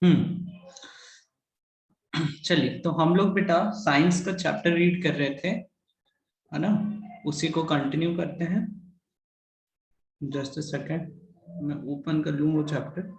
हम्म। चलिए, तो हम लोग बेटा साइंस का चैप्टर रीड कर रहे थे, है ना। उसी को कंटिन्यू करते हैं। जस्ट अ सेकेंड, मैं ओपन कर लूँ वो चैप्टर।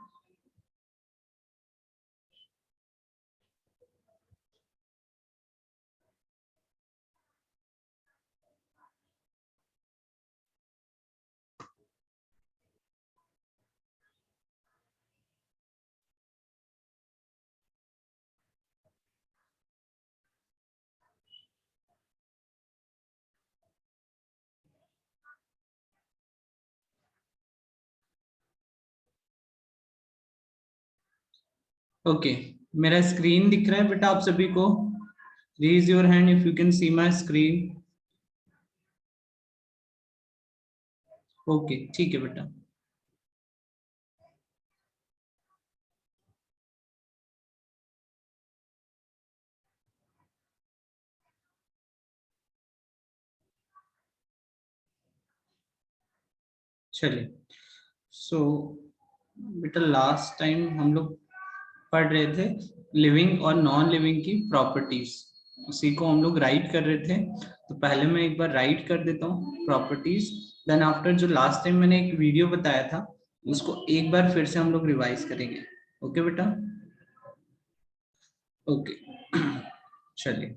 ओके, मेरा स्क्रीन दिख रहा है बेटा आप सभी को? Raise your hand if you can see my screen. Okay, ठीक है बेटा। चलिए, सो बेटा लास्ट टाइम हम लोग पढ़ रहे थे लिविंग और नॉन लिविंग की प्रॉपर्टीज। उसी को हम लोग राइट कर रहे थे। तो पहले मैं एक बार राइट कर देता हूँ प्रॉपर्टीज। देन आफ्टर जो लास्ट टाइम मैंने एक वीडियो बताया था उसको एक बार फिर से हम लोग रिवाइज करेंगे। ओके बेटा? ओके। चलिए,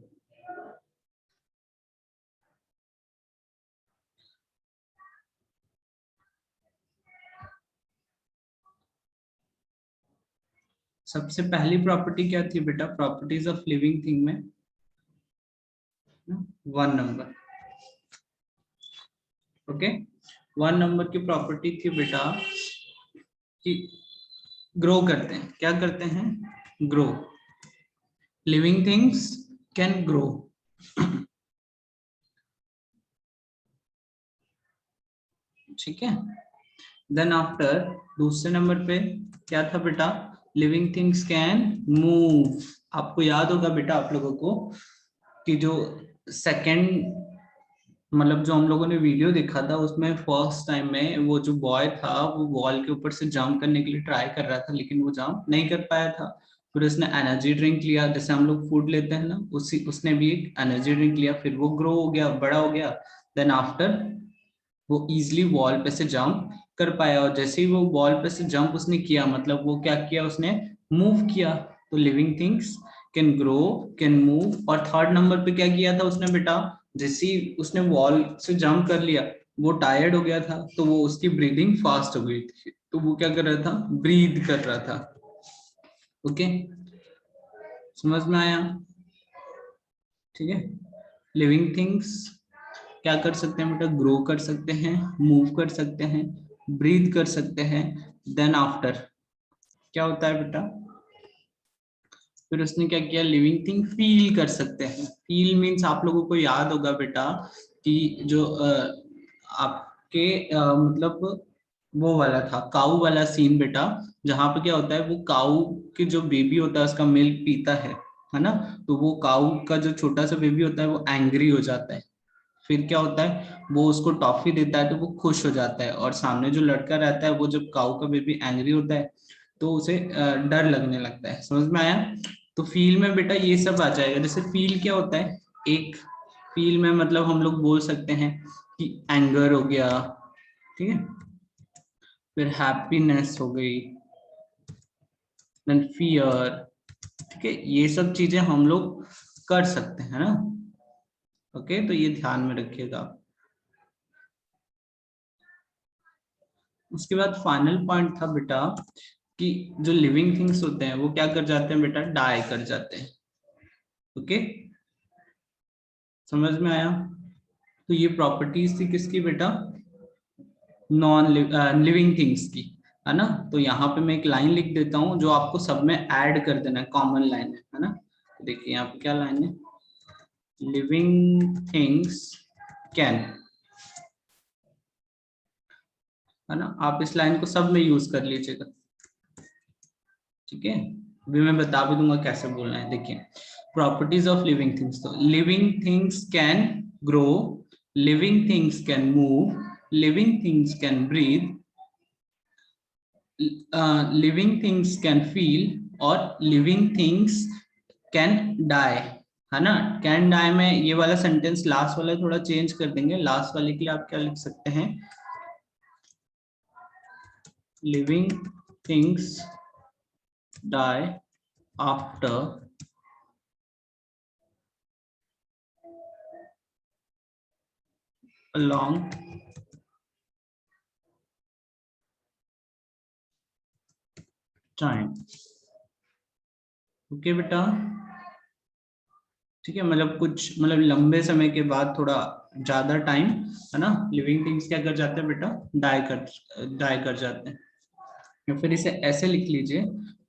सबसे पहली प्रॉपर्टी क्या थी बेटा प्रॉपर्टीज ऑफ लिविंग थिंग में? 1 नंबर। ओके, 1 नंबर की प्रॉपर्टी थी बेटा कि ग्रो करते हैं। क्या करते हैं? Grow. Living things can grow. ठीक है। देन आफ्टर दूसरे नंबर पे क्या था बेटा? Living things can move. आपको याद होगा बेटा आप लोगों को कि जो सेकंड मतलब जो हम लोगों ने वीडियो देखा था उसमें फर्स्ट टाइम में वो जो बॉय था वो वॉल के ऊपर से जंप करने के लिए ट्राई कर रहा था लेकिन वो जंप नहीं कर पाया था। फिर उसने एनर्जी ड्रिंक लिया, जैसे हम लोग फूड लेते हैं ना, उसी उसने भी एक एनर्जी ड्रिंक लिया, फिर वो ग्रो हो गया, बड़ा हो गया। देन आफ्टर वो इजिली वॉल पे से जंप कर पाया, और जैसे ही वो वॉल पे से जंप उसने किया मतलब वो क्या किया, उसने मूव किया। तो living things can grow, can move. और थर्ड नंबर पे क्या किया था उसने बेटा? जैसे ही उसने वॉल से जंप कर लिया वो टायर्ड हो गया था, तो वो उसकी ब्रीदिंग फास्ट हो गई थी, तो वो क्या कर रहा था? ब्रीद कर रहा था। ओके, समझ में आया? ठीक है। लिविंग थिंग्स क्या कर सकते हैं बेटा? ग्रो कर सकते हैं, मूव कर सकते हैं, ब्रीथ कर सकते हैं। देन आफ्टर क्या होता है बेटा? फिर उसने क्या किया? लिविंग थिंग फील कर सकते हैं। फील मीन्स आप लोगों को याद होगा बेटा कि जो आपके मतलब वो वाला था काऊ वाला सीन बेटा, जहां पे क्या होता है वो काऊ के जो बेबी होता है उसका मिल्क पीता है ना। तो वो काऊ का जो छोटा सा बेबी होता है वो एंग्री हो जाता है। फिर क्या होता है, वो उसको टॉफी देता है तो वो खुश हो जाता है, और सामने जो लड़का रहता है वो जब काऊ का बेबी एंग्री होता है तो उसे डर लगने लगता है। समझ में आया? तो फील में बेटा ये सब आ जाएगा। जैसे फील क्या होता है, एक फील में मतलब हम लोग बोल सकते हैं कि एंगर हो गया, ठीक है, फिर हैप्पीनेस हो गई, देन फियर। ठीक है, ये सब चीजें हम लोग कर सकते हैं ना। ओके, तो ये ध्यान में रखिएगा। उसके बाद फाइनल पॉइंट था बेटा कि जो लिविंग थिंग्स होते हैं वो क्या कर जाते हैं बेटा? डाई कर जाते हैं। ओके, समझ में आया? तो ये प्रॉपर्टीज थी किसकी बेटा? नॉन लिविंग थिंग्स की, है ना। तो यहाँ पे मैं एक लाइन लिख देता हूँ जो आपको सब में ऐड कर देना है, कॉमन लाइन है ना। तो देखिए यहाँ पे क्या लाइन है? लिविंग थिंग्स कैन, है ना। आप इस लाइन को सब में यूज कर लीजिएगा। ठीक है, अभी मैं बता भी दूंगा कैसे बोलना है। देखिए, प्रॉपर्टीज ऑफ लिविंग थिंग्स, तो living things can grow, living things can move, living things can breathe, living things can feel, और लिविंग थिंग्स कैन डाई, है ना। कैन डाई में ये वाला सेंटेंस लास्ट वाला थोड़ा चेंज कर देंगे। लास्ट वाले के लिए आप क्या लिख सकते हैं, living things die after a long time। Okay बेटा, ठीक है, मतलब कुछ मतलब लंबे समय के बाद, थोड़ा ज्यादा टाइम, है ना, लिविंग थिंग्स क्या कर जाते हैं बेटा, डाई कर जाते हैं। या फिर इसे ऐसे लिख लीजिए,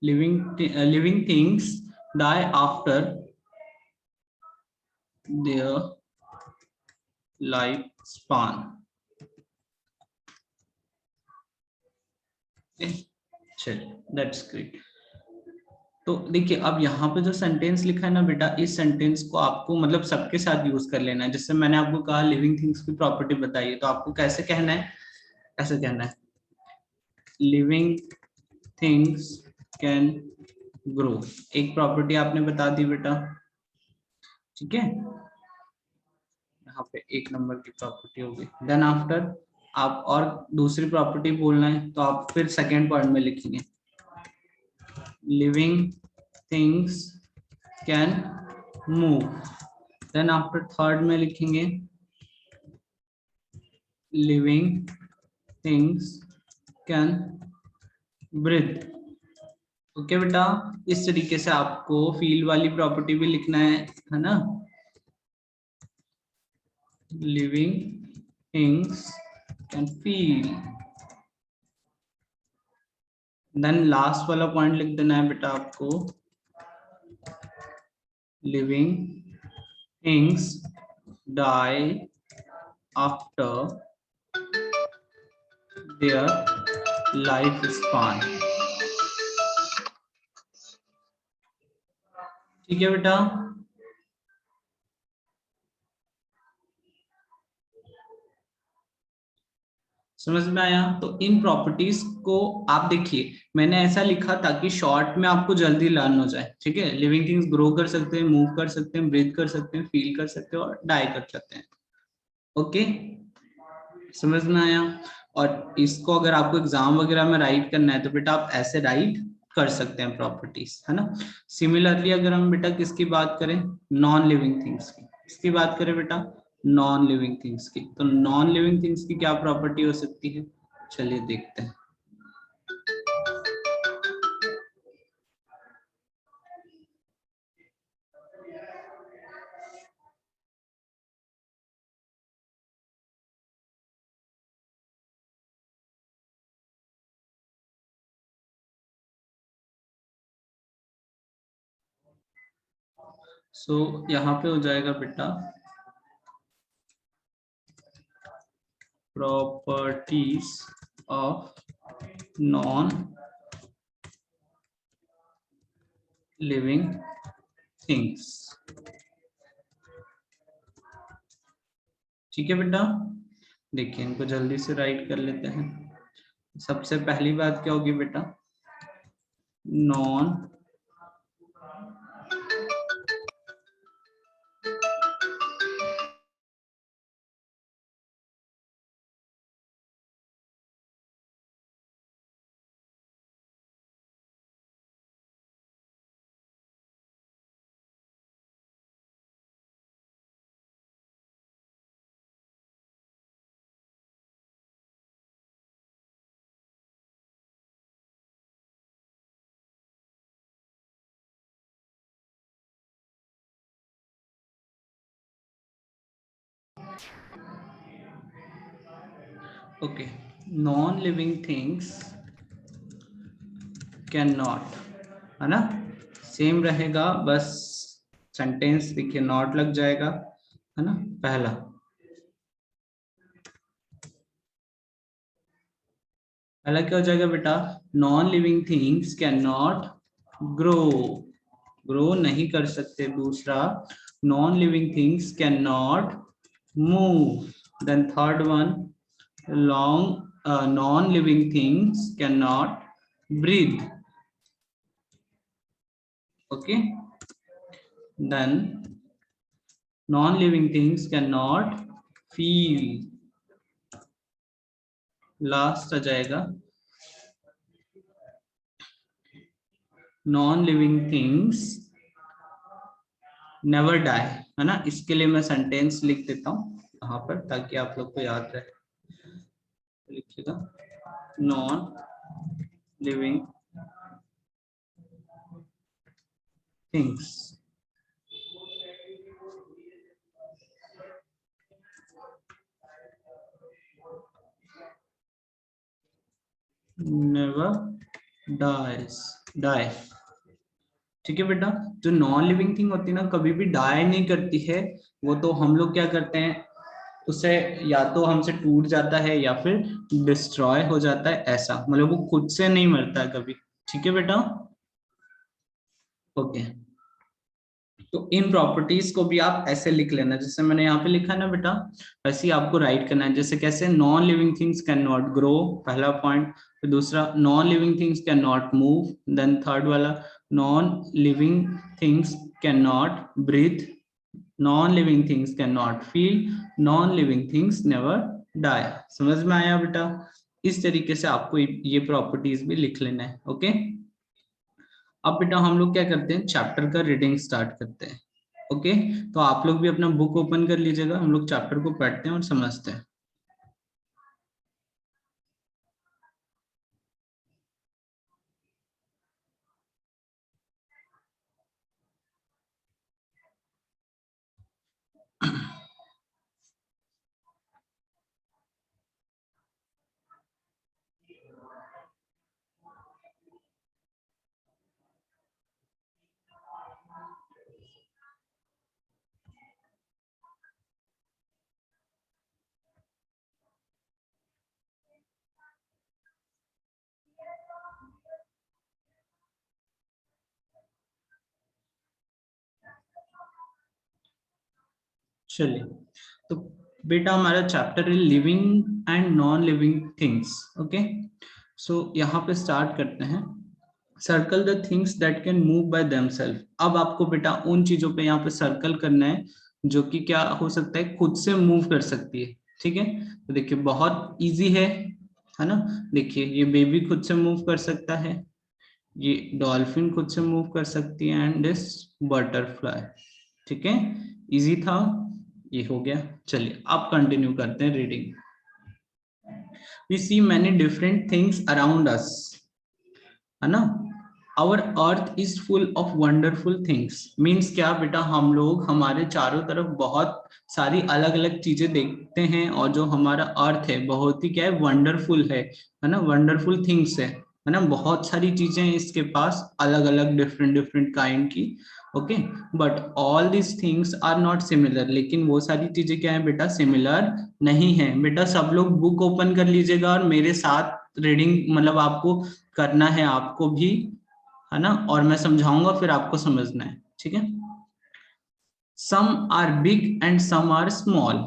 living things die after their life span. चलिए, दैट्स ग्रेट। तो देखिए, अब यहाँ पे जो सेंटेंस लिखा है ना बेटा, इस सेंटेंस को आपको मतलब सबके साथ यूज कर लेना है। जैसे मैंने आपको कहा लिविंग थिंग्स की प्रॉपर्टी बताइए, तो आपको कैसे कहना है, ऐसे कहना है, लिविंग थिंग्स कैन ग्रो। एक प्रॉपर्टी आपने बता दी बेटा, ठीक है, यहाँ पे एक नंबर की प्रॉपर्टी होगी। देन आफ्टर आप और दूसरी प्रॉपर्टी बोलना है, तो आप फिर सेकेंड पॉइंट में लिखेंगे, living things can move. Then after third में लिखेंगे, living things can breathe. Okay बेटा, इस तरीके से आपको फील वाली प्रॉपर्टी भी लिखना है ना, living things can feel. Then last वाला पॉइंट लिख देना है बेटा आपको, living things die after their life span. ठीक है बेटा, समझ में आया। तो इन प्रॉपर्टीज को आप देखिए, मैंने ऐसा लिखा ताकि शॉर्ट में आपको जल्दी लर्न हो जाए, ठीक है। लिविंग थिंग्स ग्रो कर सकते हैं, मूव कर सकते हैं, ब्रीथ कर सकते हैं, फील कर सकते हैं और डाई कर सकते हैं। ओके, समझ में आया। और इसको अगर आपको एग्जाम वगैरह में राइट करना है तो बेटा आप ऐसे राइट कर सकते हैं प्रॉपर्टीज, है ना। सिमिलरली अगर हम बेटा किसकी बात करें, नॉन लिविंग थिंग्स की, इसकी बात करें बेटा, नॉन लिविंग थिंग्स की, तो नॉन लिविंग थिंग्स की क्या प्रॉपर्टी हो सकती है, चलिए देखते हैं। सो यहाँ पे हो जाएगा बेटा, properties of non living things. ठीक है बेटा, देखिए इनको जल्दी से राइट कर लेते हैं। सबसे पहली बात क्या होगी बेटा, non okay, non living things can not, है ना, सेम रहेगा, बस सेंटेंस देखिए नॉट लग जाएगा, है ना। पहला क्या हो जाएगा बेटा, non living things can not grow, grow नहीं कर सकते। दूसरा, non living things can not move. Then third one, long non living things can not breathe. Okay, then non living things can not feel, last आ जाएगा non living things never die, है ना। इसके लिए मैं सेंटेंस लिख देता हूं यहाँ पर ताकि आप लोग को याद रहे। लिखिएगा non living things never die. ठीक है बेटा, जो नॉन लिविंग थिंग होती है ना कभी भी डाई नहीं करती है, वो तो हम लोग क्या करते हैं उसे या तो हमसे टूट जाता है या फिर डिस्ट्रॉय हो जाता है, ऐसा मतलब वो खुद से नहीं मरता है कभी। ठीक है बेटा, ओके। तो इन प्रॉपर्टीज को भी आप ऐसे लिख लेना जैसे मैंने यहाँ पे लिखा है ना बेटा, वैसे ही आपको राइट करना है। जैसे कैसे, non living things can not grow, पहला पॉइंट। फिर दूसरा, non living things can not move. Then third वाला, non living things can not breathe, non living things can not feel, non living things never die. समझ में आया बेटा? इस तरीके से आपको ये प्रॉपर्टीज भी लिख लेना है। ओके, अब बेटा हम लोग क्या करते हैं, चैप्टर का रीडिंग स्टार्ट करते हैं। ओके, तो आप लोग भी अपना बुक ओपन कर लीजिएगा, हम लोग चैप्टर को पढ़ते हैं और समझते हैं। चलिए, तो बेटा हमारा चैप्टर है living and non living things. Okay, so यहाँ पे स्टार्ट करते हैं। Circle the things that can move by themselves. अब आपको बेटा उन चीजों पे यहाँ पे सर्कल करना है जो कि क्या हो सकता है, खुद से मूव कर सकती है। ठीक है, तो देखिए बहुत इजी है ना। देखिए ये बेबी खुद से मूव कर सकता है, ये डॉल्फिन खुद से मूव कर सकती है, एंड दिस बटरफ्लाई। ठीक है, इजी था, ये हो गया। चलिए आप कंटिन्यू करते हैं reading. We see many different things around us, है ना। Our earth is full of wonderful things. Means क्या बेटा, हम लोग हमारे चारों तरफ बहुत सारी अलग अलग चीजें देखते हैं, और जो हमारा अर्थ है बहुत ही क्या है, वंडरफुल है ना, वंडरफुल थिंग्स है ना। बहुत सारी चीजें हैं इसके पास, अलग अलग डिफरेंट डिफरेंट काइंड की। Okay, but all this things are not similar. लेकिन वो सारी चीजें क्या है बेटा, सिमिलर नहीं है। बेटा सब लोग बुक ओपन कर लीजिएगा और मेरे साथ रीडिंग मतलब आपको करना है, आपको भी, है ना। और मैं समझाऊंगा फिर आपको समझना है। ठीक है, some are big and some are small.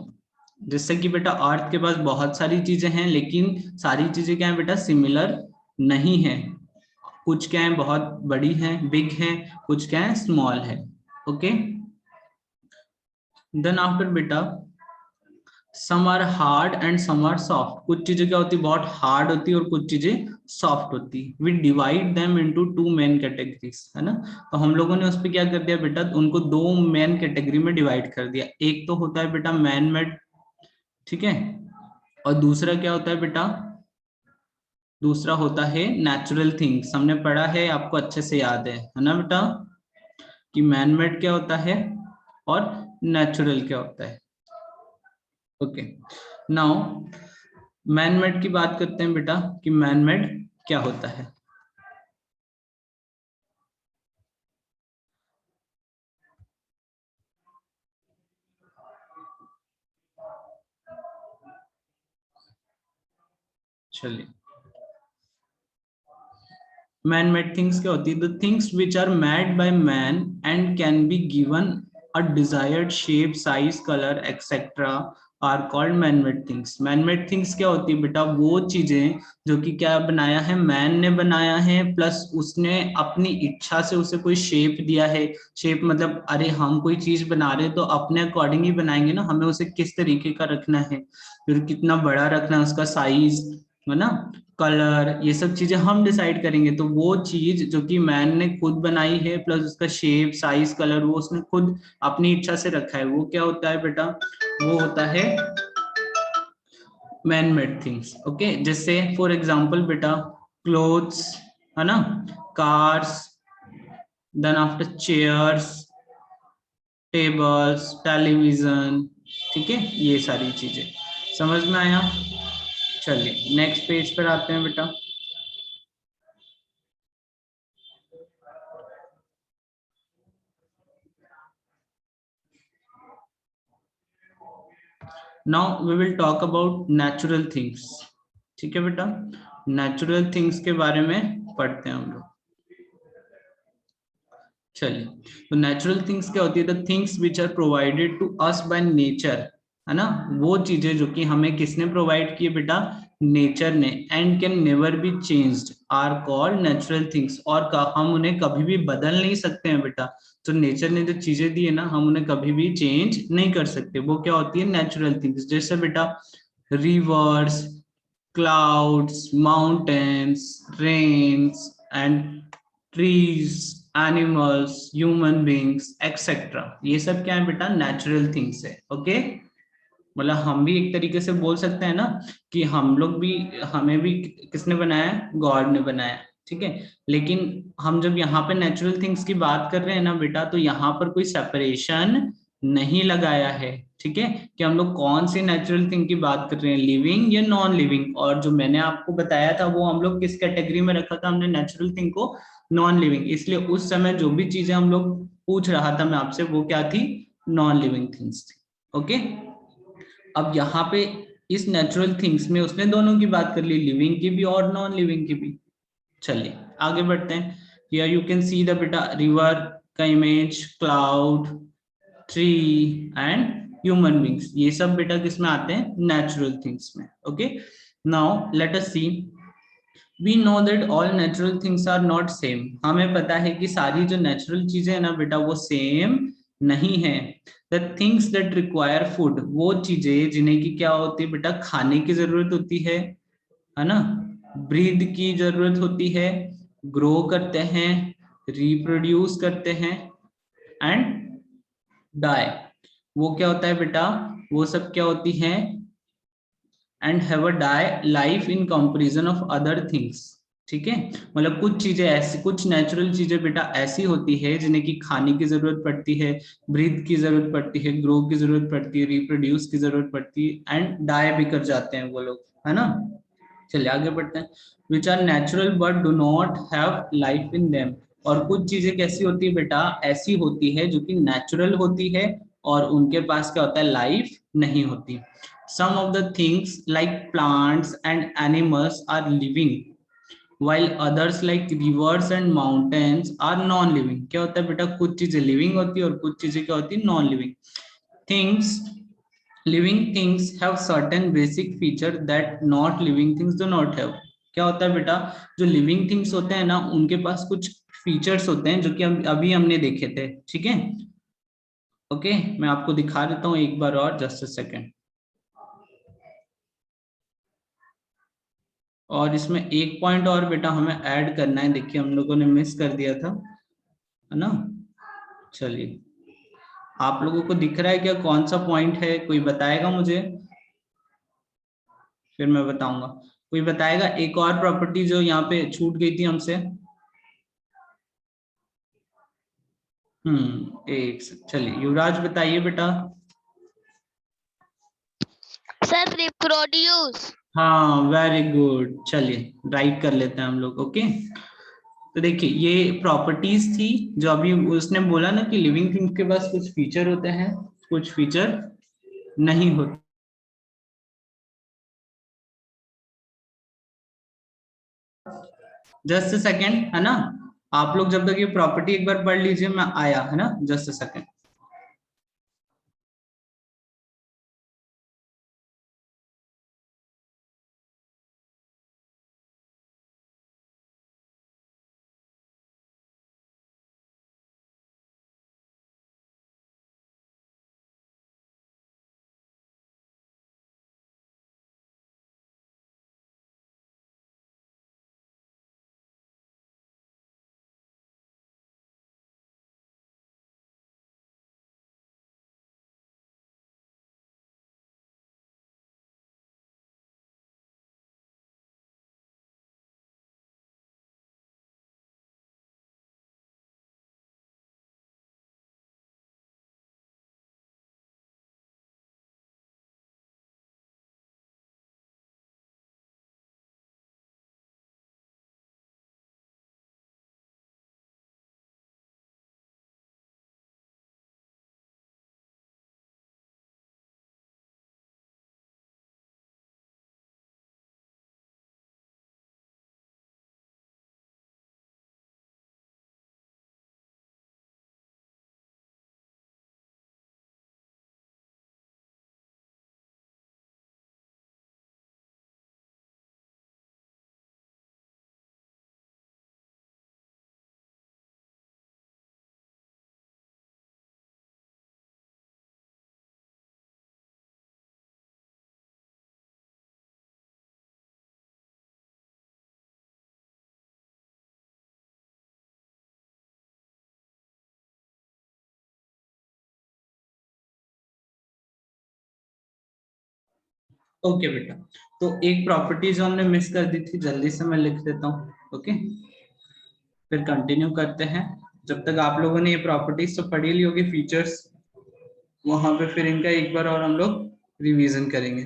जिससे कि बेटा अर्थ के पास बहुत सारी चीजें हैं, लेकिन सारी चीजें क्या है बेटा, सिमिलर नहीं है। कुछ क्या है बहुत बड़ी है, बिग है, कुछ क्या है स्मॉल है। ओके, देन आफ्टर बेटा, some are hard and some are soft. कुछ चीजें क्या होती है, बहुत हार्ड होती है और कुछ चीजें सॉफ्ट होती है। We divide them into two main categories, है ना। तो हम लोगों ने उस पर क्या कर दिया बेटा, उनको दो मेन कैटेगरी में डिवाइड कर दिया। एक तो होता है बेटा मैन मेड, ठीक है, और दूसरा क्या होता है बेटा, दूसरा होता है नेचुरल थिंग्स। हमने पढ़ा है, आपको अच्छे से याद है ना बेटा, कि मैन मेड क्या होता है और नेचुरल क्या होता है। ओके, नाउ मैन मेड की बात करते हैं बेटा, कि मैन मेड क्या होता है। चलिए, मैन मेड थिंग्स क्या होती है, the things which are made by man and can be given a desired shape, size, color, etc. are called man-made things. Man-made things क्या होती है बेटा? वो चीजें जो कि क्या बनाया है, मैन ने बनाया है, प्लस उसने अपनी इच्छा से उसे कोई शेप दिया है। शेप मतलब अरे हम कोई चीज बना रहे हैं तो अपने अकॉर्डिंग ही बनाएंगे ना, हमें उसे किस तरीके का रखना है, फिर कितना बड़ा रखना है, उसका साइज है ना, कलर, ये सब चीजें हम डिसाइड करेंगे। तो वो चीज जो कि मैन ने खुद बनाई है, प्लस उसका शेप, साइज, कलर, वो उसने खुद अपनी इच्छा से रखा है, वो क्या होता है बेटा? वो होता है मैन मेड थिंग्स। ओके, जैसे फॉर एग्जांपल बेटा क्लोथ्स, है ना, cars, then after chairs, tables, television, ठीक है, ये सारी चीजें समझ में आया? चलिए नेक्स्ट पेज पर आते हैं बेटा। Now we will talk about natural things. ठीक है बेटा, नेचुरल थिंग्स के बारे में पढ़ते हैं हम लोग। चलिए, तो नेचुरल थिंग्स क्या होती है? The things which are provided to us by nature, है ना, वो चीजें जो कि हमें किसने प्रोवाइड की है बेटा? नेचर ने, and can never be changed are called natural things. और हम उन्हें कभी भी बदल नहीं सकते हैं बेटा। तो नेचर ने जो चीजें दी है ना, हम उन्हें कभी भी चेंज नहीं कर सकते, वो क्या होती है? Natural things. जैसे बेटा reverse, clouds, mountains, rains, and trees, animals, human beings, etc. ये सब क्या है बेटा? नेचुरल थिंग्स है। ओके, मतलब हम भी एक तरीके से बोल सकते हैं ना कि हम लोग भी, हमें भी किसने बनाया है? गॉड ने बनाया, ठीक है। लेकिन हम जब यहाँ पे नेचुरल थिंग्स की बात कर रहे हैं ना बेटा, तो यहाँ पर कोई सेपरेशन नहीं लगाया है, ठीक है, कि हम लोग कौन सी नेचुरल थिंग की बात कर रहे हैं, लिविंग या नॉन लिविंग। और जो मैंने आपको बताया था वो हम लोग किस कैटेगरी में रखा था? हमने नेचुरल थिंग को नॉन लिविंग, इसलिए उस समय जो भी चीजें हम लोग पूछ रहा था मैं आपसे, वो क्या थी? नॉन लिविंग थिंग्स थी। ओके, अब यहाँ पे इस नेचुरल थिंग्स में उसने दोनों की बात कर ली, लिविंग की भी और नॉन लिविंग की भी। चलिए आगे बढ़ते हैं। Here you can see the बेटा रिवर का image, cloud, tree and human beings, ये सब बेटा किस में आते हैं? नेचुरल थिंग्स में। Okay, now let us see, we know that all natural things are not same. हमें पता है कि सारी जो नेचुरल चीजें है ना बेटा, वो सेम नहीं है। The things that require food, वो चीजें जिन्हें की क्या होती है बेटा? खाने की जरूरत होती है ना, ब्रीद की जरूरत होती है, ग्रो करते हैं, रिप्रोड्यूस करते हैं एंड डाई, वो क्या होता है बेटा? वो सब क्या होती हैं? And have a die life in comparison of other things. ठीक है, मतलब कुछ चीजें ऐसी, कुछ नेचुरल चीजें बेटा ऐसी होती है जिन्हें की खाने की जरूरत पड़ती है, ब्रीथ की जरूरत पड़ती है, ग्रो की जरूरत पड़ती है, रिप्रोड्यूस की जरूरत पड़ती है एंड डाई भी कर जाते हैं वो लोग, है ना। चलिए आगे बढ़ते हैं। Which are natural but do not have life in them, और कुछ चीजें कैसी होती है बेटा? ऐसी होती है जो कि नेचुरल होती है और उनके पास क्या होता है? लाइफ नहीं होती। Some of the things like plants and animals are living while others like rivers and mountains are non living। क्या होता है बेटा? कुछ चीजें लिविंग होती है और कुछ चीजें क्या होती है? Non living things. Living things have certain basic feature that not living things do not have. क्या होता है बेटा? जो लिविंग थिंग्स होते हैं ना, उनके पास कुछ फीचर्स होते हैं जो कि अभी हमने देखे थे, ठीक है। ओके, मैं आपको दिखा देता हूँ एक बार और, जस्ट अ सेकेंड। और इसमें एक पॉइंट और बेटा हमें ऐड करना है, देखिए हम लोगों ने मिस कर दिया था, है ना। चलिए, आप लोगों को दिख रहा है क्या कौन सा पॉइंट है? कोई बताएगा मुझे, फिर मैं बताऊंगा। कोई बताएगा एक और प्रॉपर्टी जो यहाँ पे छूट गई थी हमसे? एक चलिए युवराज बताइए बेटा। Sir reproduce. हाँ वेरी गुड, चलिए राइट कर लेते हैं हम लोग। ओके, तो देखिए ये प्रॉपर्टीज थी जो अभी उसने बोला ना कि लिविंग थिंग्स के पास कुछ फीचर होते हैं, कुछ फीचर नहीं होते। जस्ट सेकंड, है ना। आप लोग जब तक ये प्रॉपर्टी एक बार पढ़ लीजिए, मैं आया, है ना, जस्ट सेकंड। ओके बेटा, तो एक प्रॉपर्टी जो हमने मिस कर दी थी, जल्दी से मैं लिख देता हूँ। ओके, फिर कंटिन्यू करते हैं। जब तक आप लोगों ने ये प्रॉपर्टीज तो पढ़ी ली होगी, फीचर्स, वहां पे फिर इनका एक बार और हम लोग रिवीजन करेंगे।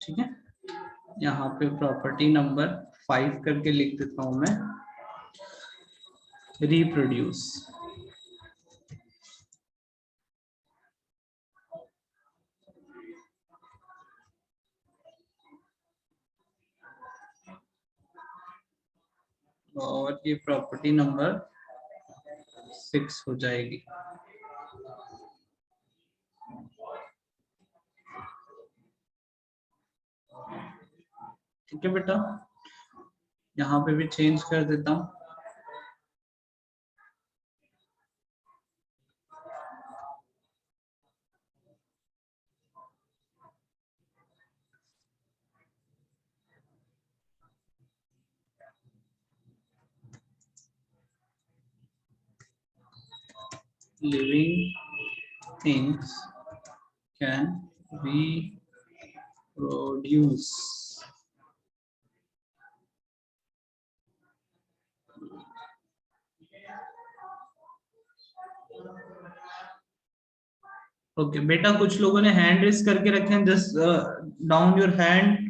ठीक है, यहाँ पे प्रॉपर्टी नंबर 5 करके लिख देता हूं मैं, रिप्रोड्यूस। और ये प्रॉपर्टी नंबर 6 हो जाएगी। ठीक है बेटा, यहाँ पे भी चेंज कर देता हूँ। Living things can reproduce. Okay बेटा, कुछ लोगों ने हैंड रेस करके रखे हैं, जस्ट डाउन योर हैंड।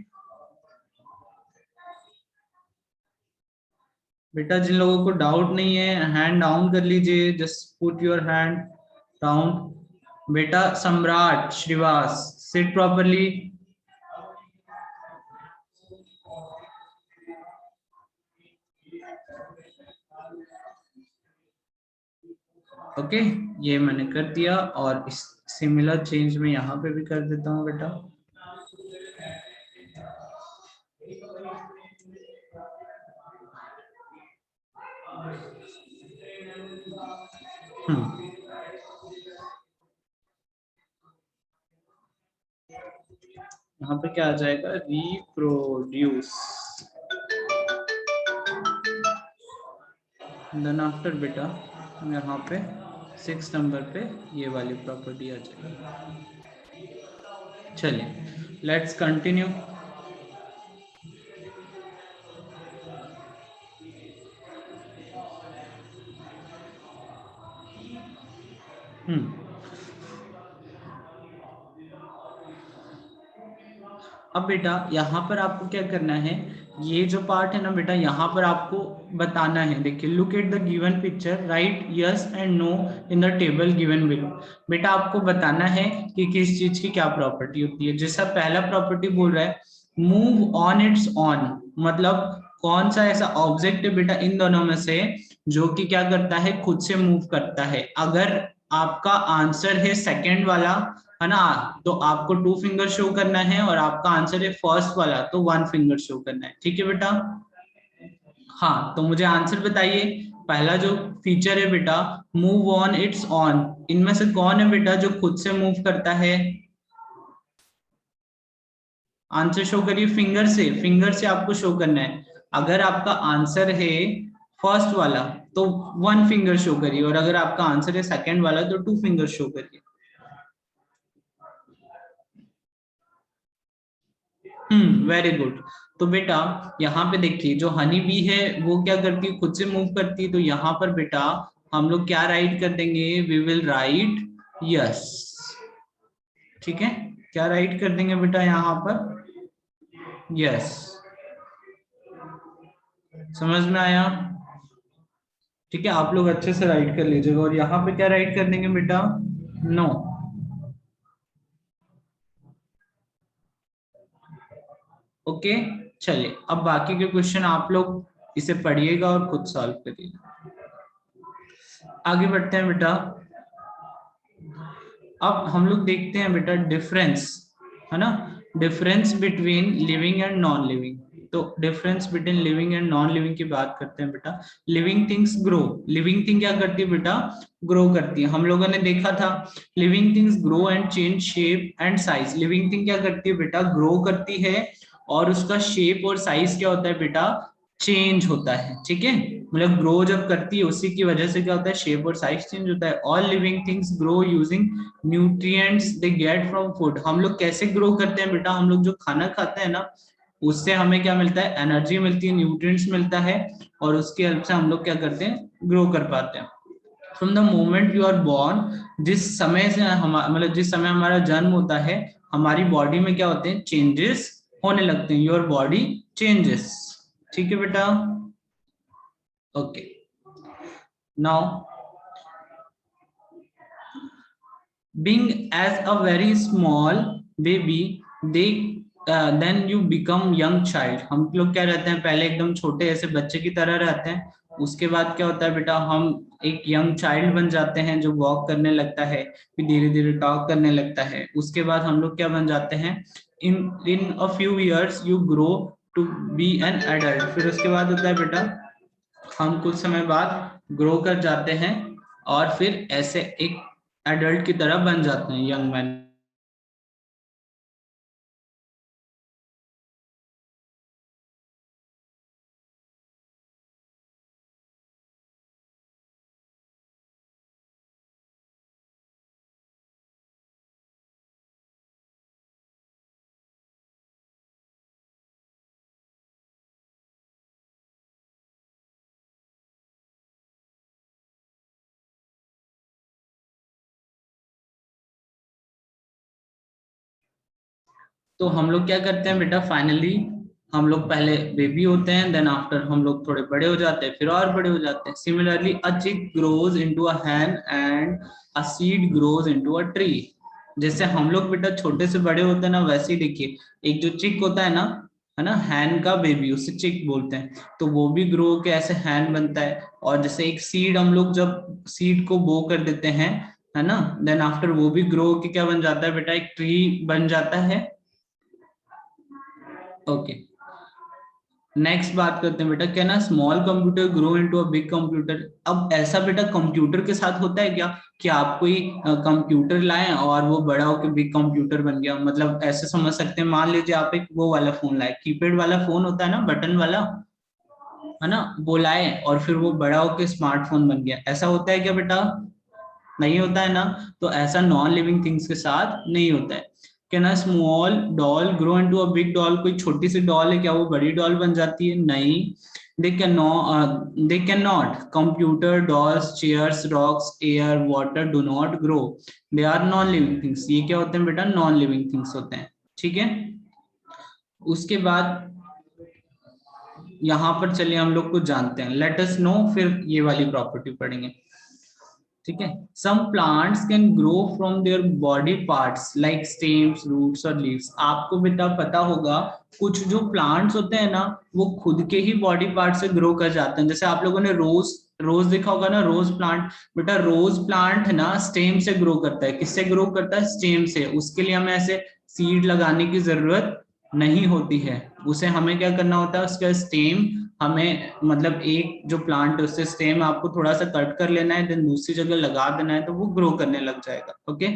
बेटा जिन लोगों को डाउट नहीं है, हैंड डाउन कर लीजिए, just put your hand down. बेटा सम्राट श्रीवास, सिट प्रॉपर्ली। ओके, ये मैंने कर दिया, और इस सिमिलर चेंज में यहाँ पे भी कर देता हूँ बेटा। यहाँ पे क्या आ जाएगा, रिप्रोड्यूस। देन आफ्टर बेटा यहाँ पे 6 नंबर पे ये वाली प्रॉपर्टी आ जाएगी। चलिए लेट्स कंटिन्यू। अब बेटा यहाँ पर आपको क्या करना है, ये जो पार्ट है ना बेटा, यहाँ पर आपको बताना है। देखिए, look at the given picture, right yes and no in the table given below. बेटा आपको बताना है कि किस चीज की क्या प्रॉपर्टी होती है। जैसा पहला प्रॉपर्टी बोल रहा है, मूव ऑन इट्स ऑन, मतलब कौन सा ऐसा ऑब्जेक्ट है बेटा इन दोनों में से जो कि क्या करता है, खुद से मूव करता है। अगर आपका आंसर है सेकेंड वाला, है ना, तो आपको 2 फिंगर शो करना है, और आपका आंसर है फर्स्ट वाला तो 1 फिंगर शो करना है। ठीक है बेटा, हाँ तो मुझे आंसर बताइए। पहला जो फीचर है बेटा, मूव ऑन इट्स ऑन, इनमें से कौन है बेटा जो खुद से मूव करता है? आंसर शो करिए, फिंगर से आपको शो करना है। अगर आपका आंसर है फर्स्ट वाला तो 1 फिंगर शो करिए, और अगर आपका आंसर है सेकंड वाला तो 2 फिंगर शो करिए। Very good. तो बेटा यहाँ पे देखिए, जो हनी बी है वो क्या करती है, खुद से मूव करती है। तो यहाँ पर बेटा हम लोग क्या राइट कर देंगे, वी विल राइट यस। ठीक है, क्या राइट कर देंगे बेटा यहाँ पर, यस। समझ में आया? ठीक है, आप लोग अच्छे से राइट कर लीजिएगा। और यहाँ पे क्या राइट कर देंगे बेटा, नो। ओके, चलिए अब बाकी के क्वेश्चन आप लोग इसे पढ़िएगा और खुद सॉल्व करिएगा। आगे बढ़ते हैं बेटा। अब हम लोग देखते हैं बेटा डिफरेंस, है ना, difference between living and non living. तो difference between living and non living की बात करते हैं बेटा। Living things grow, living thing क्या करती है बेटा, ग्रो करती है। हम लोगों ने देखा था living things grow and change shape and size. Living thing क्या करती है बेटा, ग्रो करती है, और उसका शेप और साइज क्या होता है बेटा, चेंज होता है। ठीक है, मतलब ग्रो जब करती है उसी की वजह से क्या होता है, शेप और साइज चेंज होता है। All living things grow using nutrients they get from food. हम लोग कैसे ग्रो करते हैं बेटा, हम लोग जो खाना खाते हैं ना उससे हमें क्या मिलता है, एनर्जी मिलती है, न्यूट्रिएंट्स मिलता है, और उसकी हेल्प से हम लोग क्या करते हैं, ग्रो कर पाते हैं। From the moment you are born, जिस समय से मतलब जिस समय हमारा जन्म होता है, हमारी बॉडी में क्या होते हैं, चेंजेस होने लगते हैं, योर बॉडी चेंजेस। ठीक है बेटा, okay. Now being as a very small baby, they then you become young child। हम लोग क्या रहते हैं, पहले एकदम छोटे ऐसे बच्चे की तरह रहते हैं, उसके बाद क्या होता है बेटा, हम एक यंग चाइल्ड बन जाते हैं जो वॉक करने लगता है, फिर धीरे धीरे टॉक करने लगता है। उसके बाद हम लोग क्या बन जाते हैं, in in a few years you grow to be an adult. फिर उसके बाद होता है बेटा, हम कुछ समय बाद ग्रो कर जाते हैं और फिर ऐसे एक एडल्ट की तरह बन जाते हैं, यंग मैन। तो हम लोग क्या करते हैं बेटा, फाइनली हम लोग पहले बेबी होते हैं, देन आफ्टर हम लोग थोड़े बड़े हो जाते हैं, फिर और बड़े हो जाते हैं। सिमिलरली अ चिक grows into a Hahn and a seed grows into a tree. जैसे हम लोग बेटा छोटे से बड़े होते हैं ना, वैसे ही देखिए, एक जो चिक होता है ना, हैन का बेबी, उसे चिक बोलते हैं, तो वो भी ग्रो के ऐसे हैन बनता है। और जैसे एक सीड, हम लोग जब सीड को बो कर देते हैं, है ना, देन आफ्टर वो भी ग्रो के क्या बन जाता है बेटा, एक ट्री बन जाता है। ओके, नेक्स्ट बात करते हैं बेटा, can a small computer grow into a big computer. अब ऐसा बेटा कंप्यूटर के साथ होता है क्या कि आप कोई कंप्यूटर लाएं और वो बड़ा होकर बिग कंप्यूटर बन गया। मतलब ऐसे समझ सकते हैं, मान लीजिए आप एक वो वाला फोन लाए, कीपैड वाला फोन होता है ना, बटन वाला, है ना, वो लाए और फिर वो बड़ा होकर स्मार्टफोन बन गया। ऐसा होता है क्या बेटा, नहीं होता है ना। तो ऐसा नॉन लिविंग थिंग्स के साथ नहीं होता है। Can a small doll grow into a big doll. कोई छोटी सी डॉल है, क्या वो बड़ी डॉल बन जाती है, नहीं। They can not. Computer, dolls, chairs, rocks, air, water do not grow, they are non living things. ये क्या होते हैं बेटा, नॉन लिविंग थिंग्स होते हैं। ठीक है, उसके बाद यहां पर चलिए हम लोग कुछ जानते हैं, लेट अस नो, फिर ये वाली प्रॉपर्टी पढ़ेंगे। ठीक है, some plants can grow from their body parts like stems, roots और लीव्स। आपको बेटा पता होगा, कुछ जो प्लांट्स होते हैं ना, वो खुद के ही बॉडी पार्ट से ग्रो कर जाते हैं। जैसे आप लोगों ने रोज रोज देखा होगा ना, रोज प्लांट। बेटा रोज प्लांट है ना, स्टेम से ग्रो करता है। किससे ग्रो करता है, स्टेम से। उसके लिए हमें ऐसे सीड लगाने की जरूरत नहीं होती है, उसे हमें क्या करना होता है, उसका स्टेम हमें, मतलब एक जो प्लांट है उससे स्टेम आपको थोड़ा सा कट कर लेना है, देन दूसरी जगह लगा देना है, तो वो ग्रो करने लग जाएगा। Okay,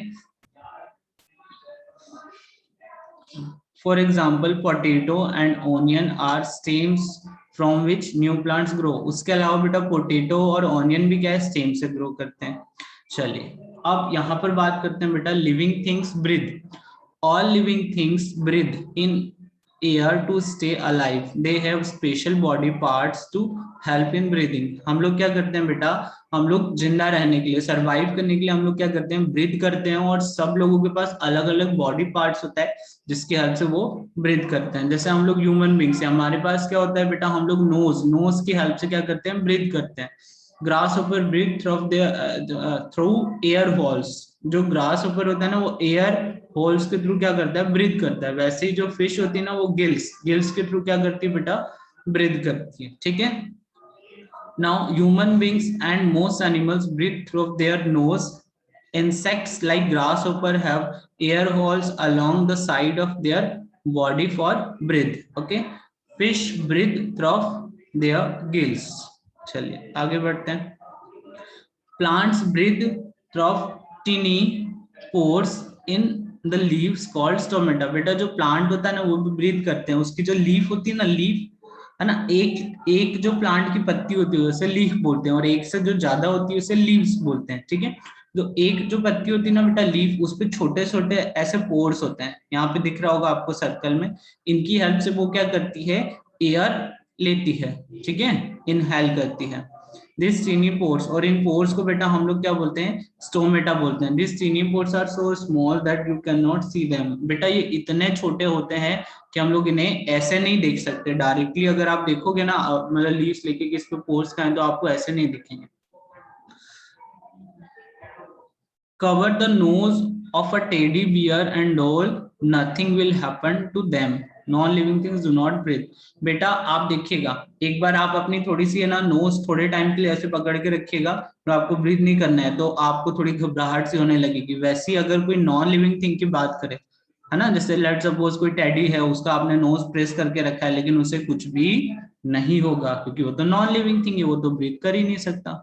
for example potato and onion are stems from which new plants grow. उसके अलावा बेटा पोटेटो और ऑनियन भी क्या है, स्टेम से ग्रो करते हैं। चलिए अब यहाँ पर बात करते हैं बेटा, living things breathe. all living things breathe in air to stay alive, they have special body parts to help in breathing। हम लोग क्या करते हैं बेटा, हम लोग जिंदा रहने के लिए, सरवाइव करने के लिए हम लोग क्या करते हैं, ब्रीथ करते हैं। और सब लोगों के पास अलग अलग बॉडी पार्ट्स होता है जिसकी हेल्प से वो ब्रीथ करते हैं। जैसे हम लोग ह्यूमन बींग्स हैं, हमारे पास क्या होता है बेटा, हम लोग नोज, नोज की हेल्प से क्या करते हैं, ब्रीथ करते हैं। ग्रास ऊपर ब्रीथ थ्रू एयर होल्स। जो ग्रास ऊपर होता है ना, वो एयर होल्स के थ्रू क्या करता है, ब्रीथ करता है। वैसे ही जो फिश होती है ना, वो गिल्स, गिल्स के थ्रू क्या करती है बेटा, ब्रीथ करती है। ठीक है, now human beings and most animals breathe through their nose. Insects like grasshopper have air holes along the side of their body for breath. Okay, fish breathe through their gills। चलिए आगे बढ़ते हैं। Plants breathe through tiny pores in the leaves called stomata। बेटा जो plant होता है ना, वो भी ब्रीथ करते हैं। उसकी जो लीफ होती है ना, लीफ, है ना। एक एक जो प्लांट की पत्ती होती है उसे लीफ बोलते हैं, और एक से जो ज्यादा होती है उसे लीव्स बोलते हैं, ठीक है। तो एक जो पत्ती होती है ना बेटा लीफ, उस पे छोटे छोटे ऐसे पोर्स होते हैं, यहाँ पे दिख रहा होगा आपको सर्कल में। इनकी हेल्प से वो क्या करती है, एयर लेती है, ठीक है, इनहेल करती है। दिस टीनी पोर्स, और इन पोर्स को बेटा हम लोग क्या बोलते हैं, स्टोमेटा बोलते हैं। This tiny pores are so small that you can not see them. बेटा ये इतने छोटे होते हैं कि हम लोग इन्हें ऐसे नहीं देख सकते डायरेक्टली। अगर आप देखोगे ना मतलब लीव्स लेके कि इस पे पोर्स का है, तो आपको ऐसे नहीं दिखेंगे। Cover the nose of a teddy bear and doll, nothing will happen to them. Non-living things do not breathe. बेटा आप देखिएगा, एक बार आप अपनी थोड़ी सी है ना नोज थोड़े टाइम के लिए ऐसे पकड़ के रखिएगा, तो आपको ब्रीथ नहीं करना है, तो आपको थोड़ी घबराहट सी होने लगेगी। वैसे ही अगर कोई नॉन लिविंग थिंग की बात करे, है ना, जैसे लेट सपोज कोई टेडी है, उसका आपने नोज प्रेस करके रखा है, लेकिन उसे कुछ भी नहीं होगा, क्योंकि वो तो नॉन लिविंग थिंग है, वो तो ब्रीथ कर ही नहीं सकता।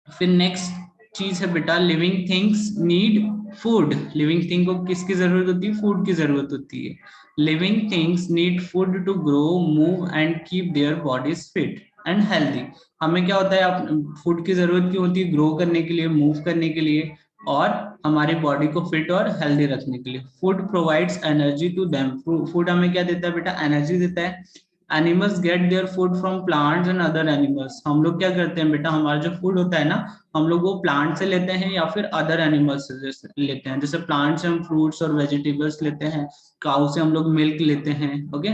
फिर नेक्स्ट चीज है बेटा, living things need food. Living thing को किसकी जरूरत होती है, फूड की जरूरत होती है। Living things need food to grow, move and keep their bodies fit and healthy. हमें क्या होता है, फूड की जरूरत क्यों होती है, ग्रो करने के लिए, मूव करने के लिए, और हमारी बॉडी को फिट और हेल्दी रखने के लिए। Food provides energy to them. Food हमें क्या देता है बेटा, एनर्जी देता है। Animals get their food from plants and other animals. हम लोग क्या करते हैं बेटा, हमारा जो फूड होता है ना, हम लोग वो प्लांट से लेते हैं या फिर अदर एनिमल्स से लेते हैं। जैसे प्लांट से हम फ्रूट्स और वेजिटेबल्स लेते हैं, काउ से हम लोग मिल्क लेते हैं, okay.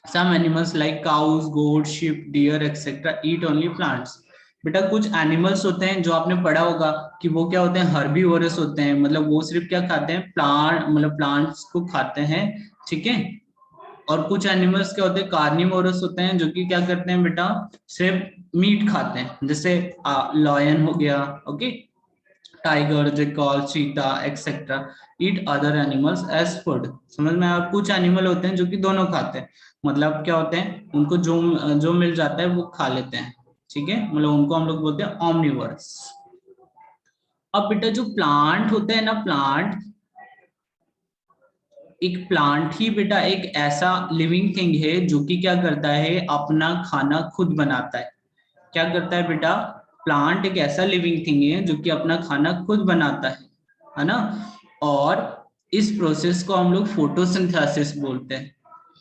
Some animals like cows, goat, sheep, deer etcetera eat only plants. बेटा कुछ एनिमल्स होते हैं जो आपने पढ़ा होगा कि वो क्या होते हैं, हर्बीवोरस होते हैं, मतलब वो सिर्फ क्या खाते हैं, प्लांट मतलब प्लांट्स को खाते हैं, ठीक है। और कुछ एनिमल्स क्या होते हैं, कार्निवोरस होते हैं, जो कि क्या करते हैं बेटा, सिर्फ मीट खाते हैं, जैसे लॉयन हो गया, okay, tiger, jackal, cheetah etcetera eat other animals as food. समझ में आया। कुछ एनिमल होते हैं जो कि दोनों खाते हैं, मतलब क्या होते हैं, उनको जो जो मिल जाता है वो खा लेते हैं, ठीक है, मतलब उनको हम लोग बोलते हैं ऑमनिवोरस। अब बेटा जो प्लांट होता है ना, प्लांट, एक प्लांट ही बेटा एक ऐसा लिविंग थिंग है जो कि क्या करता है, अपना खाना खुद बनाता है। क्या करता है बेटा, प्लांट एक ऐसा लिविंग थिंग है जो कि अपना खाना खुद बनाता है ना। और इस प्रोसेस को हम लोग फोटोसिंथेसिस बोलते हैं,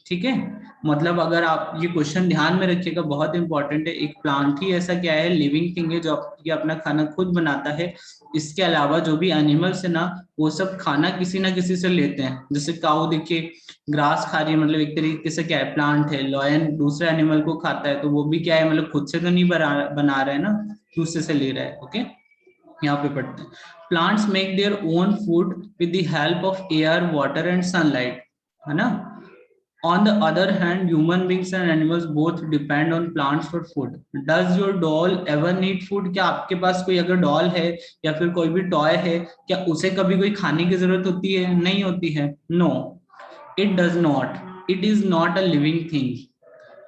ठीक है। मतलब अगर आप ये क्वेश्चन ध्यान में रखिएगा, बहुत इंपॉर्टेंट है। एक प्लांट ही ऐसा क्या है, लिविंग थिंग है जो अपना खाना खुद बनाता है। इसके अलावा जो भी एनिमल्स है ना, वो सब खाना किसी ना किसी से लेते हैं। जैसे काऊ देखिए ग्रास खा रही है, मतलब एक तरीके से क्या है, प्लांट है। लॉयन दूसरे एनिमल को खाता है, तो वो भी क्या है, मतलब खुद से तो नहीं बना रहे हैं ना, दूसरे से ले रहा है, ओके। यहाँ पे पढ़ते हैं, plants make their own food with the help of air, water and sunlight, है ना। On the other hand, human beings and animals both depend on plants for food. Does your doll ever need food? क्या आपके पास कोई अगर doll है या फिर कोई भी टॉय है, क्या उसे कभी कोई खाने की जरूरत होती है, नहीं होती है? No, it does not. It is not a living thing.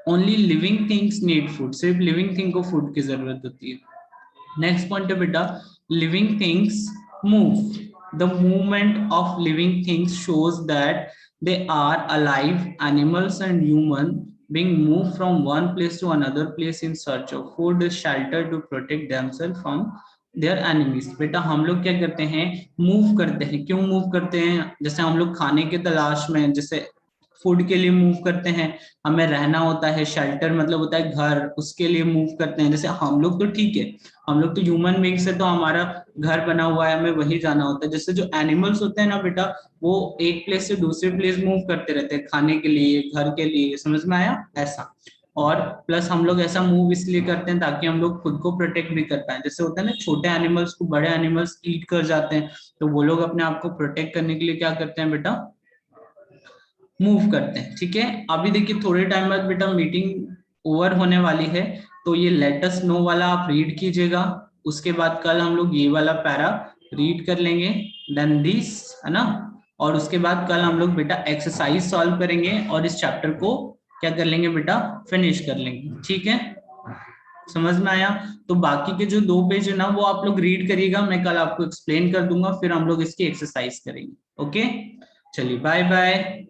Only living things need food. सिर्फ living thing को food की जरूरत होती है। नेक्स्ट पॉइंट है बेटा, living things move. The movement of living things shows that they are alive. Animals and human being moved from one place to another place in search of food, shelter to protect themselves from their enemies। बेटा हम लोग क्या करते हैं, move करते हैं। क्यों move करते हैं, जैसे हम लोग खाने की तलाश में, जैसे फूड के लिए मूव करते हैं, हमें रहना होता है, शेल्टर मतलब होता है घर, उसके लिए मूव करते हैं। जैसे हम लोग तो ठीक है, हम लोग तो ह्यूमन बींग्स है, तो हमारा घर बना हुआ है, हमें वही जाना होता है। जैसे जो एनिमल्स होते हैं ना बेटा, वो एक प्लेस से दूसरे प्लेस मूव करते रहते हैं, खाने के लिए, घर के लिए। समझ में आया ऐसा। और प्लस हम लोग ऐसा मूव इसलिए करते हैं ताकि हम लोग खुद को प्रोटेक्ट भी कर पाए। जैसे होता है ना, छोटे एनिमल्स को बड़े एनिमल्स ईट कर जाते हैं, तो वो लोग अपने आप को प्रोटेक्ट करने के लिए क्या करते हैं बेटा, मूव करते हैं, ठीक है। अभी देखिए थोड़े टाइम बाद बेटा मीटिंग ओवर होने वाली है, तो ये लेट अस नो वाला आप रीड कीजिएगा। उसके बाद कल हम लोग ये वाला पैरा रीड कर लेंगे, देन दिस, है ना। और उसके बाद कल हम लोग बेटा एक्सरसाइज सॉल्व करेंगे और इस चैप्टर को क्या कर लेंगे बेटा, फिनिश कर लेंगे, ठीक है। समझ में आया। तो बाकी के जो 2 पेज है ना, वो आप लोग रीड करिएगा, मैं कल आपको एक्सप्लेन कर दूंगा, फिर हम लोग इसकी एक्सरसाइज करेंगे, ओके। चलिए बाय बाय।